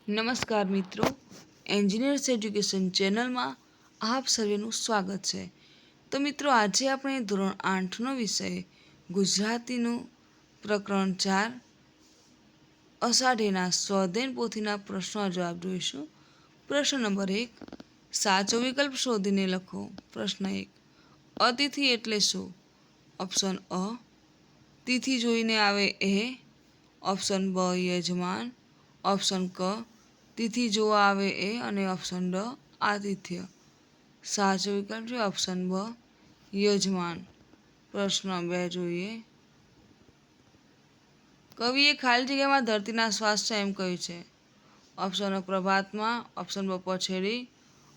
નમસ્કાર મિત્રો, engineers education ચેનલમાં આપ સર્વેનું સ્વાગત છે. તો મિત્રો, આજે આપણે ધોરણ 8નો વિષય ગુજરાતીનું પ્રકરણ 4 અષાઢીના સ્વાધ્યાય પોથીના પ્રશ્નો જવાબ જોઈશું. પ્રશ્ન નંબર 1, સાચો વિકલ્પ શોધીને લખો. પ્રશ્ન 1, અતિથિ એટલે શું? ઓપ્શન અ, તિથિ જોઈને આવે એ. ઓપ્શન બ, યજમાન. ઓપ્શન ક, તિથિ જોવા આવે એ. અને ઓપ્શન ડ, આતિથ્ય. સાચો વિકલ્પ છે ઓપ્શન બ, યજમાન. પ્રશ્ન 2 જોઈએ. કવિએ ખાલી જગ્યામાં ધરતીના શ્વાસ છે એમ કહ્યું છે. ઓપ્શન અ, પ્રભાતમાં. ઓપ્શન બ, પછેડી.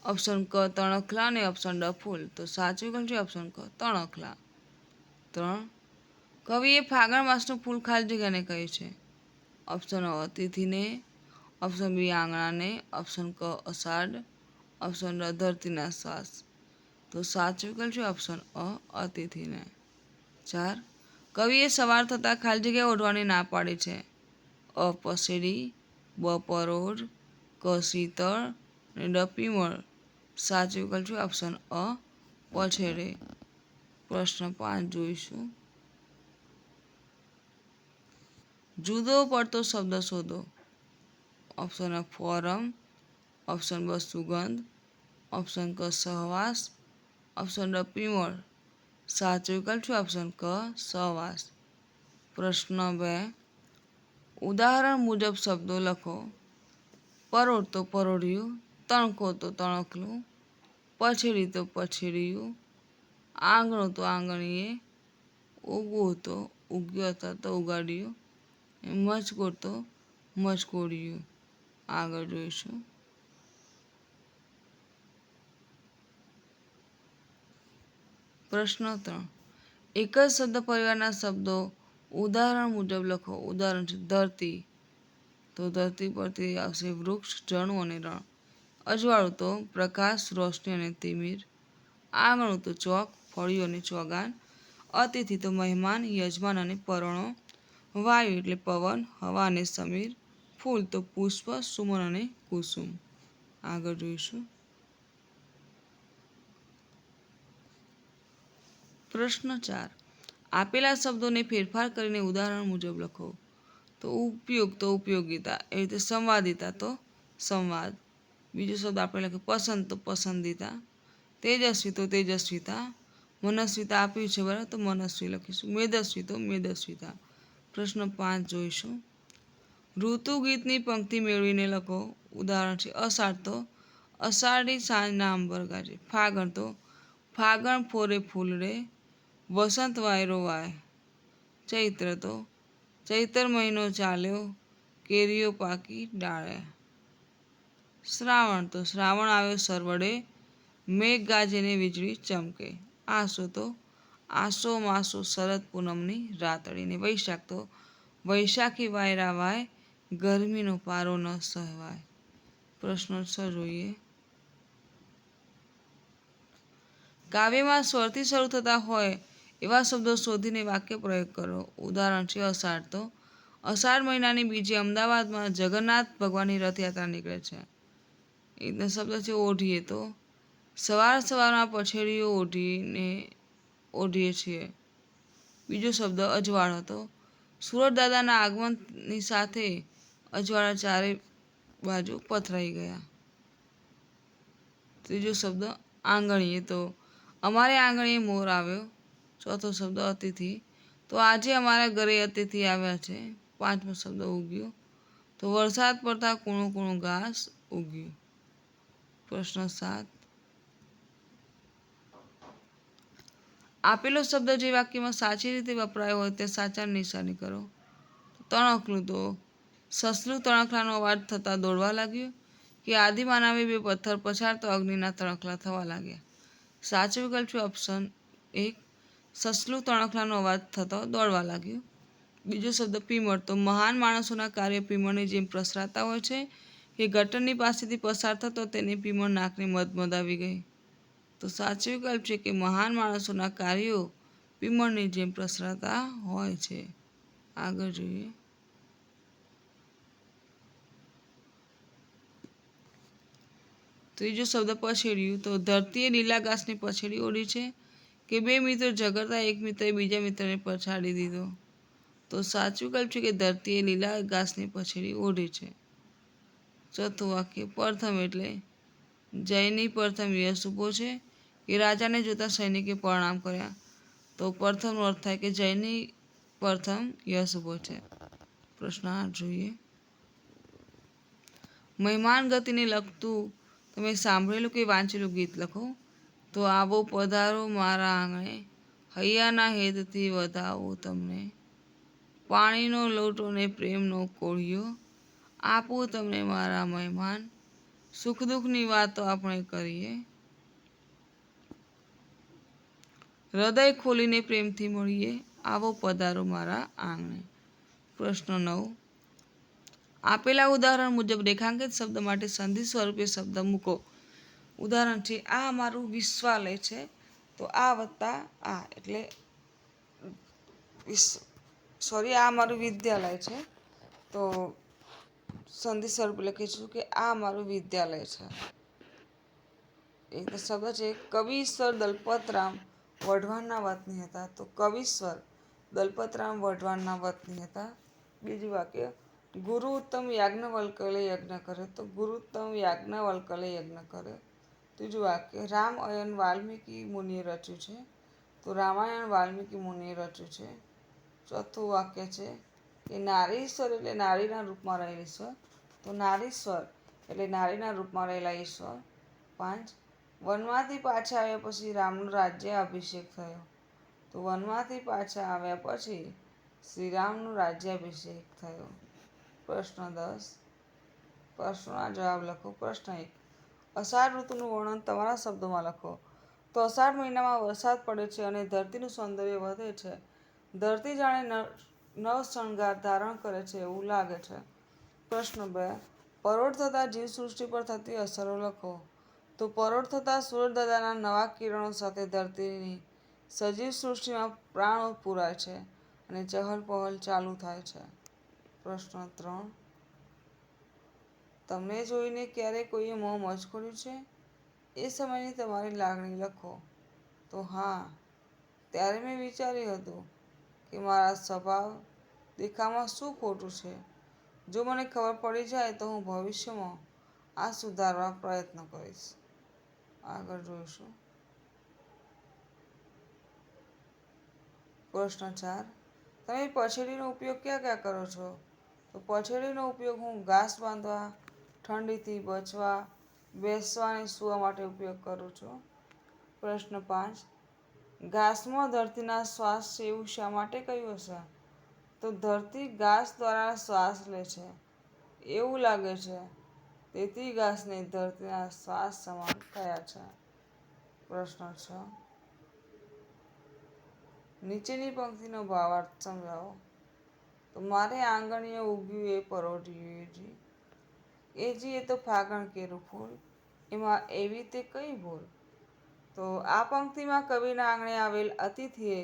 ઓપ્શન ક, તણખલા. અને ઓપ્શન ડ, ફૂલ. તો સાચો વિકલ્પ છે ઓપ્શન ક, તણખલા. 3, કવિએ ફાગણ માસનું ફૂલ ખાલી જગ્યાને કહ્યું છે. ઓપ્શન અ, અતિથિને. ઓપ્શન બી, આંગણાને. ઓપ્શન ક, અષાઢ. ઓપ્શન ડ, ધરતીના શ્વાસ. તો સાચો વિકલ્પ છે ઓપ્શન અ, અતિથિને. 4, કવિએ સવાર થતાં ખાલી જગ્યા ઓઢવાની ના પાડી છે. અ, પસેડી. બ, પરોઢ. ક, શીતળ. અને ડ, પીમળ. સાચો વિકલ્પ છે ઓપ્શન અ, પછેડે. પ્રશ્ન 5 જોઈશું. જુદો પડતો શબ્દ શોધો. ઓપ્શન અ, ફોરમ. ઓપ્શન બ, સુગંધ. ઓપ્શન ક, સહવાસ. ઓપ્શન ડ, પીમળ. સાચો વિકલ્પ છે ઓપ્શન ક, સહવાસ. પ્રશ્ન 2, ઉદાહરણ મુજબ શબ્દો લખો. પરોઢ તો પરોઢિયું. તણખો તો તણખલું. પછેડી તો પછેડિયું. આંગણું તો આંગણીએ. ઉગવું તો ઉગ્યો અથવા તો ઉગાડ્યું. મચકોડ તો મચકોડિયું. આગળ જોઈશું. પ્રશ્ન 3, એક જ શબ્દ પરિવારના શબ્દો ઉદાહરણ મુજબ લખો. ઉદાહરણ છે ધરતી, તો ધરતી પરથી આવશે વૃક્ષ, ઝરણું અને રણ. અજવાળું તો પ્રકાશ, રોશની અને તિમિર. આંગણું તો ચોક, ફળિયું અને ચોગાન. અતિથિ તો મહેમાન, યજમાન અને પરોણો. વાયુ એટલે પવન, હવા અને સમીર. ફૂલ તો પુષ્પ, સુમન અને કુસુમ. આગળ જોઈશું. પ્રશ્ન 4, આપેલા શબ્દોને ફેરફાર કરીને ઉદાહરણ મુજબ લખો. તો ઉપયોગ તો ઉપયોગિતા, એ રીતે સંવાદિતા તો સંવાદ. બીજો શબ્દ આપણે લખીએ પસંદ તો પસંદિતા. તેજસ્વી તો તેજસ્વિતા. મનસ્વિતા આપ્યું છે બરાબર, તો મનસ્વી લખીશું. મેદસ્વી તો મેદસ્વિતા. પ્રશ્ન 5 જોઈશું. ઋતુ ગીતની પંક્તિ મેળવીને લખો. ઉદાહરણ છે અષાઢ તો અષાઢી સાંજના અંબર ગાજે. ફાગણ તો ફાગણ ફોરે ફૂલડે. વસંત વાયરો વાય. ચૈત્ર તો ચૈત્ર મહિનો ચાલ્યો. કેરીઓ પાકી ડાળે. શ્રાવણ તો શ્રાવણ આવ્યો સરવડે. મેઘ ગાજે ને વીજળી ચમકે. આસો તો આસો માસો શરદ પૂનમની રાતડીને. વૈશાખ તો વૈશાખી વાયરા વાય. ગરમીનો પારો ન સહેવાય. પ્રશ્ન 6 જોઈએ. કાવ્યમાં સ્વરથી શરૂ થતા હોય એવા શબ્દો શોધીને વાક્ય પ્રયોગ કરો. ઉદાહરણ છે અષાઢ તો અષાઢ મહિનાની બીજે અમદાવાદમાં જગન્નાથ ભગવાનની રથયાત્રા નીકળે છે. એનો શબ્દ છે ઓઢીએ તો સવાર સવારમાં પછેડીઓ ઓઢીએ છીએ. બીજો શબ્દ અજવાળો તો સુરત દાદાના આગમનની સાથે અજવાળા ચારે બાજુ પથરાઈ ગયા. ત્રીજો શબ્દ આંગણીએ તો અમારે આંગણીએ મોર આવ્યો. ચોથો શબ્દ અતિથિ તો આજે અમારા ઘરે અતિથિ આવ્યા છે. પાંચમો શબ્દ ઉગ્યું તો વરસાદ પડતા કૂણું કૂણું ઘાસ ઉગ્યું. પ્રશ્ન 7, આપેલો શબ્દ જે વાક્યમાં સાચી રીતે વપરાયો હોય તે સાચા નિશાની કરો. તણખલું તો સસલું તણખલાનો અવાજ થતાં દોડવા લાગ્યું. કે આદિમાનવે બે પથ્થર પછાડતો અગ્નિના તણખલા થવા લાગ્યા. સાચો વિકલ્પ છે ઓપ્શન 1, સસલું તણખલાનો અવાજ થતો દોડવા લાગ્યું. બીજો શબ્દ પીમળ તો મહાન માણસોના કાર્ય પીમળની જેમ પ્રસરાતા હોય છે. કે ગટરની પાસેથી પસાર થતો તેને પીમળ નાકને મદમદાવી ગઈ. તો સાચો વિકલ્પ છે કે મહાન માણસોના કાર્યો પીમળની જેમ પ્રસરાતા હોય છે. આગળ જોઈએ. ત્રીજો શબ્દ પછેડિયું, તો ધરતીએ લીલા ઘાસને પછેડી ઓઢી છે કે બે મિત્રો ઝઘડતા એક મિત્રએ બીજા મિત્રને પછાડી દીધો. તો સાચું વિકલ્પ છે કે ધરતીએ લીલા ઘાસને પછેડી ઓઢી છે. ચોથું વાક્ય પ્રથમ એટલે જયની પ્રથમ યશ ઊભો છે કે રાજાને જોતા સૈનિકે પ્રણામ કર્યા. તો પ્રથમનો અર્થ થાય કે જયની પ્રથમ યશ ઊભો છે. પ્રશ્ન 8 જોઈએ. મહેમાન ગતિને લગતું તમે સાંભળેલું કે વાંચેલું ગીત લખો. તો આવો પધારો મારા આંગણે, હૈયાના હેતથી વધાવો તમને, પાણીનો લોટો ને પ્રેમનો કોળિયો, આપું તમને મારા મહેમાન, સુખ દુઃખની વાતો આપણે કરીએ, હૃદય ખોલીને પ્રેમથી મળીએ, આવો પધારો મારા આંગણે. પ્રશ્ન 9. આપેલા ઉદાહરણ મુજબ રેખાંકિત શબ્દ માટે સંધિ સ્વરૂપે શબ્દ મૂકો. ઉદાહરણ છે, આ અમારું વિશ્વાલય છે. તો આ વત્તા આ એટલે આ અમારું વિદ્યાલય છે. તો સંધિ સ્વરૂપે લખીશું કે આ અમારું વિદ્યાલય છે. એક શબ્દ છે, કવિશ્વર દલપતરામ વઢવાણના વતની હતા. તો કવિશ્વર દલપતરામ વઢવાણના વતની હતા. બીજું વાક્ય, ગુરુ ઉત્તમ યાજ્ઞવલ્કલે યજ્ઞ કર્યો. તો ગુરુ ઉત્તમ યાજ્ઞવલ્કલે યજ્ઞ કર્યો. ત્રીજું વાક્ય, રામાયણ વાલ્મીકી મુનિએ રચ્યું છે. તો રામાયણ વાલ્મીકી મુનિએ રચ્યું છે. ચોથું વાક્ય છે કે નારીશ્વર એટલે નારીના રૂપમાં રહેલ ઈશ્વર. તો નારીશ્વર એટલે નારીના રૂપમાં રહેલા ઈશ્વર. 5. વનમાંથી પાછા આવ્યા પછી રામનો રાજ્ય અભિષેક થયો. તો વનમાંથી પાછા આવ્યા પછી શ્રી રામનો રાજ્યાભિષેક થયો. પ્રશ્ન 10. પ્રશ્નોના જવાબ લખો. પ્રશ્ન 1. અષાઢ ઋતુનું વર્ણન તમારા શબ્દોમાં લખો. તો અષાઢ મહિનામાં વરસાદ પડે છે અને ધરતીનું સૌંદર્ય વધે છે. ધરતી જાણે નવ શણગાર ધારણ કરે છે એવું લાગે છે. પ્રશ્ન 2. પરોઢ થતાં જીવસૃષ્ટિ પર થતી અસરો લખો. તો પરોઢ થતાં સૂર્યદાદાના નવા કિરણો સાથે ધરતીની સજીવ સૃષ્ટિમાં પ્રાણ પૂરાય છે અને ચહલપહલ ચાલુ થાય છે. પ્રશ્ન 3. તમને જોઈને ક્યારે કોઈએ મોં મચકોડ્યું છે? એ સમયની તમારી લાગણી લખો. તો હા, ત્યારે મેં વિચાર્યું હતું કે મારા સ્વભાવ દેખાવમાં શું ખોટું છે. જો મને ખબર પડી જાય તો હું ભવિષ્યમાં આ સુધારવા પ્રયત્ન કરીશ. આગળ જોઈશું. પ્રશ્ન 4. તમે પછેડીનો ઉપયોગ ક્યાં ક્યાં કરો છો? તો પછેડીનો ઉપયોગ હું ઘાસ બાંધવા, ઠંડીથી બચવા, બેસવા અને સૂવા માટે ઉપયોગ કરું છું. પ્રશ્ન 5. ઘાસમાં ધરતીના શ્વાસ છે એવું શા માટે કહ્યું હશે? તો ધરતી ઘાસ દ્વારા શ્વાસ લે છે એવું લાગે છે, તેથી ઘાસને ધરતીના શ્વાસ સમાન કહ્યા છે. પ્રશ્ન 6. નીચેની પંક્તિનો ભાવાર્થ સમજાવો. તો મારે આંગણીએ ઉગ્યું એ પરોઢિયું જી, એ જી એ તો ફાગણ કેરું ફૂલ, એમાં એવી તે કઈ ભૂલ. તો આ પંક્તિમાં કવિના આંગણે આવેલ અતિથિએ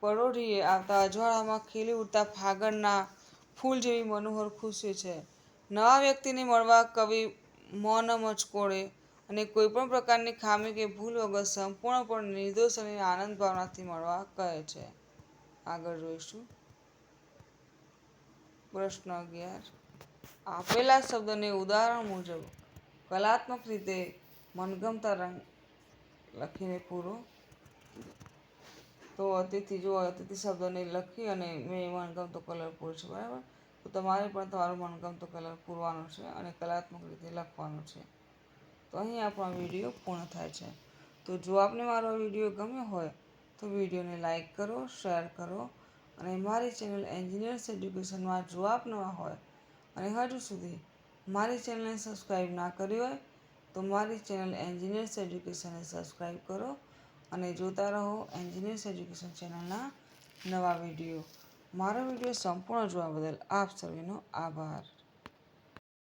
પરોઢિયે આવતા અજવાળામાં ખીલી ઉઠતા ફાગણના ફૂલ જેવી મનોહર ખુશી છે. નવા વ્યક્તિને મળવા કવિ મોં ન મચકોડે અને કોઈપણ પ્રકારની ખામી કે ભૂલ વગર સંપૂર્ણપણે નિર્દોષ અને આનંદ ભાવનાથી મળવા કહે છે. આગળ જોઈશું. પ્રશ્ન 11. આપેલા શબ્દને ઉદાહરણ મુજબ કલાત્મક રીતે મનગમતા રંગ લખીને પૂરો. તો અતિથિ શબ્દને લખી અને મેં મનગમતો કલર પૂરો છે, બરાબર. તો તમારે પણ તમારો મનગમતો કલર પૂરવાનો છે અને કલાત્મક રીતે લખવાનો છે. તો અહીં આપણો વિડીયો પૂર્ણ થાય છે. તો જો આપને મારો વિડીયો ગમ્યો હોય તો વિડીયોને લાઈક કરો, શેર કરો અને મારી ચેનલ એન્જિનિયર્સ એજ્યુકેશનમાં જો આપ નવા હોય અને હજુ સુધી મારી ચેનલને સબસ્ક્રાઈબ ના કરી હોય તો મારી ચેનલ એન્જિનિયર્સ એજ્યુકેશનને સબસ્ક્રાઈબ કરો અને જોતા રહો એન્જિનિયર્સ એજ્યુકેશન ચેનલના નવા વિડીયો. મારો વિડીયો સંપૂર્ણ જોવા બદલ આપ સર્વેનો આભાર.